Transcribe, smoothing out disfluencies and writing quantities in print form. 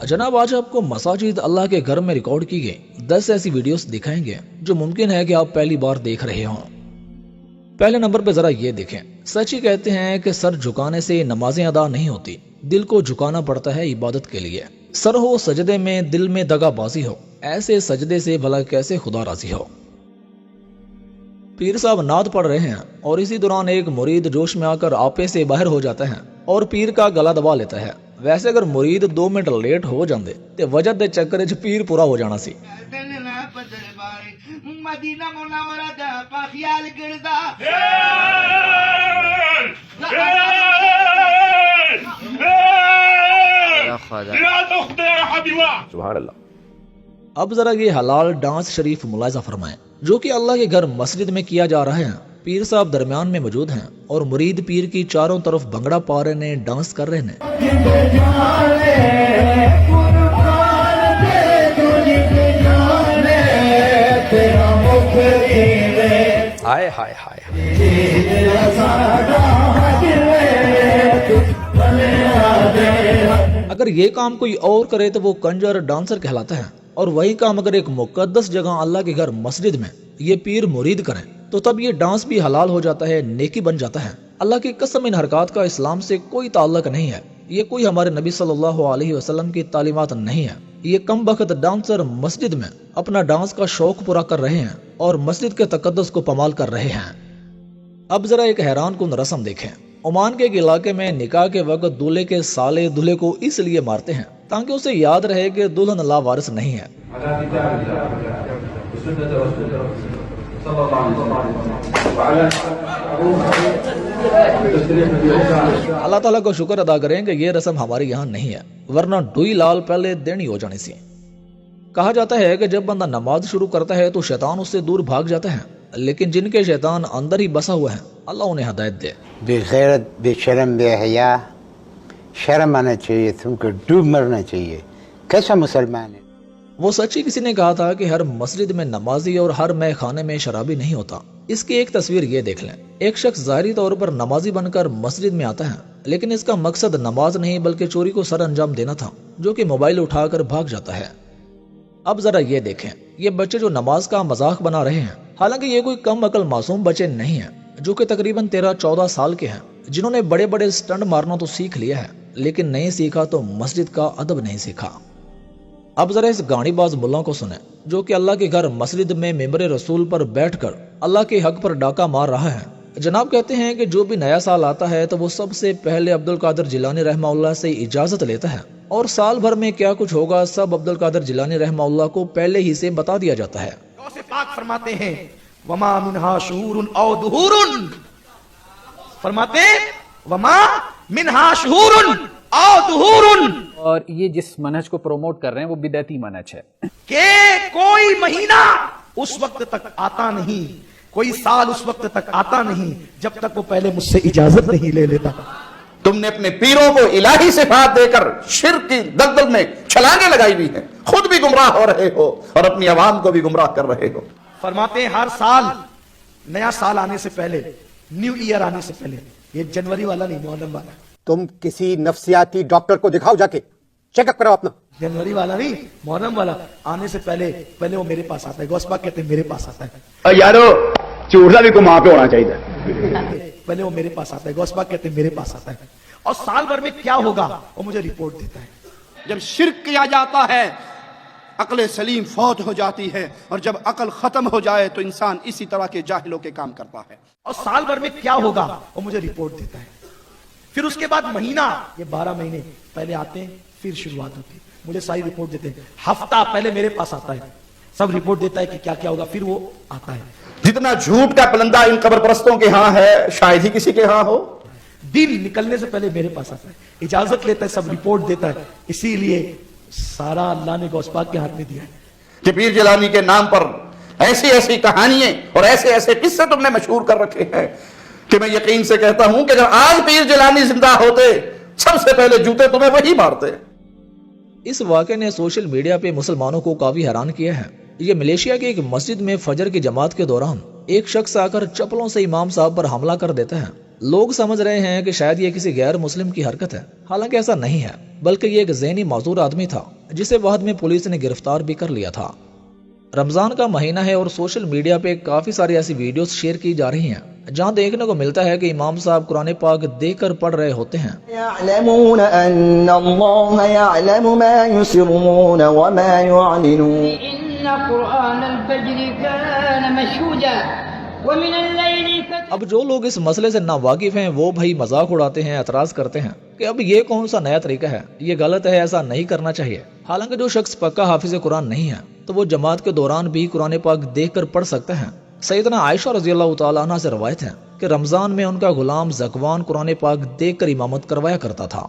جناب آج آپ کو مساجد اللہ کے گھر میں ریکارڈ کی گئی 10 ایسی ویڈیوز دکھائیں گے جو ممکن ہے کہ آپ پہلی بار دیکھ رہے ہوں۔ پہلے نمبر پہ ذرا یہ دیکھیں، سچ ہی کہتے ہیں کہ سر جھکانے سے نمازیں ادا نہیں ہوتی، دل کو جھکانا پڑتا ہے عبادت کے لیے۔ سر ہو سجدے میں، دل میں دغا بازی ہو، ایسے سجدے سے بھلا کیسے خدا راضی ہو۔ پیر صاحب نعت پڑھ رہے ہیں اور اسی دوران ایک مرید جوش میں آ کر آپے سے باہر ہو جاتا ہے اور پیر کا گلا دبا لیتا ہے۔ ویسے اگر مرید 2 منٹ لیٹ ہو جاندے تے وجہ دے چکر وچ پیر پورا ہو جانا سی۔ سبحان اللہ۔ اب ذرا یہ حلال ڈانس شریف ملاحظہ فرمائیں جو کہ اللہ کے گھر مسجد میں کیا جا رہا ہے۔ پیر صاحب درمیان میں موجود ہیں اور مرید پیر کی چاروں طرف بھنگڑا پا رہے نے، ڈانس کر رہے نے۔ ہائے ہائے ہائے۔ اگر یہ کام کوئی اور کرے تو وہ کنجر ڈانسر کہلاتا ہے، اور وہی کام اگر ایک مقدس جگہ اللہ کے گھر مسجد میں یہ پیر مرید کریں تو تب یہ ڈانس بھی حلال ہو جاتا ہے، نیکی بن جاتا ہے۔ اللہ کی قسم ان حرکات کا اسلام سے کوئی تعلق نہیں ہے، یہ کوئی ہمارے نبی صلی اللہ علیہ وسلم کی تعلیمات نہیں ہے۔ یہ کم بخت ڈانسر مسجد میں اپنا ڈانس کا شوق پورا کر رہے ہیں اور مسجد کے تقدس کو پامال کر رہے ہیں۔ اب ذرا ایک حیران کن رسم دیکھیں۔ عمان کے ایک علاقے میں نکاح کے وقت دولہے کے سالے دولہے کو اس لیے مارتے ہیں تاکہ اسے یاد رہے کہ دلہن لاوارث نہیں ہے۔ اللہ تعالیٰ کو شکر ادا کریں کہ یہ رسم ہمارے یہاں نہیں ہے، ورنہ ڈوئی لال پہلے دینی ہو جانی سی۔ کہا جاتا ہے کہ جب بندہ نماز شروع کرتا ہے تو شیطان اس سے دور بھاگ جاتا ہے، لیکن جن کے شیطان اندر ہی بسا ہوا ہے اللہ انہیں ہدایت دے۔ بے غیرت، بے شرم، بے حیا، شرم آنا چاہیے، تم کو ڈوب مرنا چاہیے۔ کیسا مسلمان ہے؟ وہ سچی کسی نے کہا تھا کہ ہر مسجد میں نمازی اور ہر مے خانے میں شرابی نہیں ہوتا۔ اس کی ایک تصویر یہ دیکھ لیں، ایک شخص ظاہری طور پر نمازی بن کر مسجد میں آتا ہے لیکن اس کا مقصد نماز نہیں بلکہ چوری کو سر انجام دینا تھا، جو کہ موبائل اٹھا کر بھاگ جاتا ہے۔ اب ذرا یہ دیکھیں، یہ بچے جو نماز کا مذاق بنا رہے ہیں، حالانکہ یہ کوئی کم عقل معصوم بچے نہیں ہیں، جو کہ تقریباً 13-14 سال کے ہیں، جنہوں نے بڑے بڑے سٹنٹ مارنا تو سیکھ لیا ہے لیکن نہیں سیکھا تو مسجد کا ادب نہیں سیکھا۔ اب ذرا اس گاڑی باز ملا کو سنیں جو کہ اللہ کے گھر مسجد میں ممبر رسول پر بیٹھ کر اللہ کے حق پر ڈاکہ مار رہا ہے۔ جناب کہتے ہیں کہ جو بھی نیا سال آتا ہے تو وہ سب سے پہلے عبد القادر جیلانی رحمہ اللہ سے اجازت لیتا ہے، اور سال بھر میں کیا کچھ ہوگا سب عبد القادر جیلانی رحمہ اللہ کو پہلے ہی سے بتا دیا جاتا ہے۔ غوث پاک فرماتے ہیں وما منہا شہور او دہور، فرماتے ہیں وما منہا شہور او دہور، اور یہ جس منہج کو پروموٹ کر رہے ہیں وہ بدعتی منہج ہے کہ کوئی مہینہ اس وقت تک آتا نہیں، کوئی سال اس وقت تک آتا نہیں جب تک وہ پہلے مجھ سے اجازت نہیں لے لیتا۔ تم نے اپنے پیروں کو الہی صفات دے کر شرک کی دلدل میں چھلانگیں لگائی ہوئی ہیں، خود بھی گمراہ ہو رہے ہو اور اپنی عوام کو بھی گمراہ کر رہے ہو۔ فرماتے ہیں ہر سال نیا سال آنے سے پہلے، نیو ایئر آنے سے پہلے، یہ جنوری والا نہیں محرم والا، تم کسی نفسیاتی ڈاکٹر کو دکھاؤ، جا کے چیک اپ کرو اپنا۔ جنوری والا نہیں محرم والا آنے سے پہلے وہ میرے پاس آتا ہے۔ غوث پاک کہتے ہیں میرے پاس آتا ہے، یارو چوڑا بھی کو ماں پہ ہونا چاہیے۔ پہلے وہ میرے پاس آتا ہے، غوث پاک کہتے ہیں میرے پاس آتا ہے، اور سال بھر میں کیا ہوگا وہ مجھے رپورٹ دیتا ہے۔ جب شرک کیا جاتا ہے عقل سلیم فوت ہو جاتی ہے، اور جب عقل ختم ہو جائے تو انسان اسی طرح کے جاہلوں کے کام کرتا ہے۔ اور سال بھر میں کیا ہوگا وہ مجھے رپورٹ دیتا ہے۔ پھر اس کے بعد مہینہ، یہ 12 مہینے پہلے آتے ہیں، پھر شروعات ہوتی ہے، مجھے ساری رپورٹ دیتے ہیں۔ ہفتہ پہلے میرے پاس آتا ہے، سب رپورٹ دیتا ہے کہ کیا کیا ہوگا، پھر وہ آتا ہے۔ جتنا جھوٹ کا پلندہ ان قبر پرستوں کے ہاں ہے شاید ہی کسی کے ہاں ہو۔ دن نکلنے سے پہلے میرے پاس آتا ہے، اجازت لیتا ہے، سب رپورٹ دیتا ہے۔ اسی لیے سارا اللہ نے غوث پاک کے ہاتھ میں دیا ہے کہ پیر جیلانی کے نام پر ایسی ایسی کہانیاں اور ایسے ایسے قصے تم نے مشہور کر رکھے ہیں کہ میں یقین سے کہتا ہوں کہ اگر آج پیر جیلانی زندہ ہوتے سب سے پہلے جوتے تمہیں وہی مارتے۔ اس واقعے نے سوشل میڈیا پہ مسلمانوں کو کافی حیران کیا ہے۔ یہ ملیشیا کی ایک مسجد میں فجر کی جماعت کے دوران ایک شخص آ کر چپلوں سے امام صاحب پر حملہ کر دیتا ہے لوگ سمجھ رہے ہیں کہ شاید یہ کسی غیر مسلم کی حرکت ہے، حالانکہ ایسا نہیں ہے، بلکہ یہ ایک ذہنی معذور آدمی تھا جسے بعد میں پولیس نے گرفتار بھی کر لیا تھا۔ رمضان کا مہینہ ہے اور سوشل میڈیا پہ کافی ساری ایسی ویڈیوز شیئر کی جا رہی ہیں جہاں دیکھنے کو ملتا ہے کہ امام صاحب قرآن پاک دیکھ کر پڑھ رہے ہوتے ہیں۔ يعلمون أن الله يعلم ما يسرون وما يعلنون إن قرآن الفجر كان مشهودا ومن الليل اب جو لوگ اس مسئلے سے ناواقف ہیں وہ بھائی مذاق اڑاتے ہیں، اعتراض کرتے ہیں کہ اب یہ کون سا نیا طریقہ ہے، یہ غلط ہے، ایسا نہیں کرنا چاہیے۔ حالانکہ جو شخص پکا حافظ قرآن نہیں ہے تو وہ جماعت کے دوران بھی قرآن پاک دیکھ کر پڑھ سکتے ہیں۔ سیدنا عائشہ رضی اللہ تعالیٰ عنہ سے روایت ہے کہ رمضان میں ان کا غلام زکوان قرآن پاک دیکھ کر امامت کروایا کرتا تھا۔